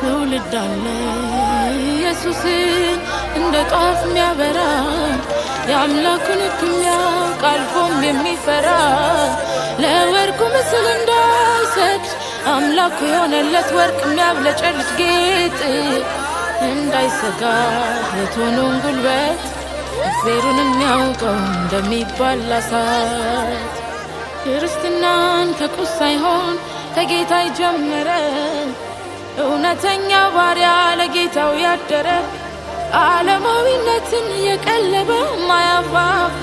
ትውልድ አለ ኢየሱስን እንደ ጧፍ የሚያበራ የአምላኩን ሕግ የሚያውቅ አልፎም የሚፈራ ለወርቁ ምስል እንዳይሰግድ አምላኩ የሆነለት ወርቅ የሚያብለጨልጭ ጌጥ እንዳይሰጋ የቶኑን ጉልበት እግዜሩን የሚያውቀው እንደሚባል እሳት ክርስትናን ከቁስ ሳይሆን ከጌታ ይጀመረ እውነተኛ ባሪያ ለጌታው ያደረ ዓለማዊነትን የቀለበ ማያፋፋ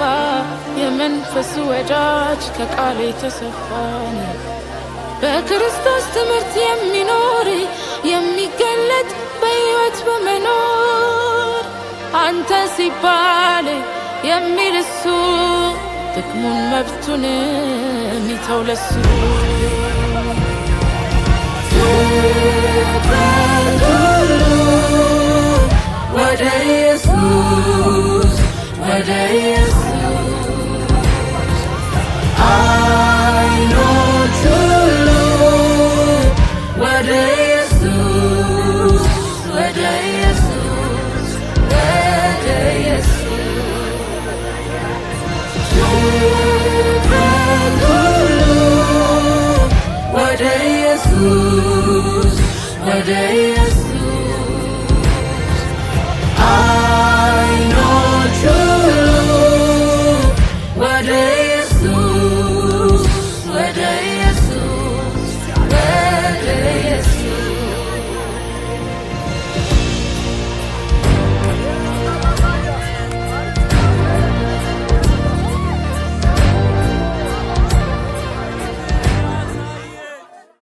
የመንፈሱ ወዳጅ ከቃሉ የተሰፋ በክርስቶስ ትምህርት የሚኖር የሚገለጥ በሕይወት በመኖር አንተ ሲባል የሚል እሱ ጥቅሙን መብቱን የሚተው ለሱ ወደ ኢየሱስ ወደ ኢየሱስ አይኖች ሁሉ ወደ ኢየሱስ ወደ ኢየሱስ ወደ ኢየሱስ ሁሉ ወደ ኢየሱስ ወደ ኢየሱስ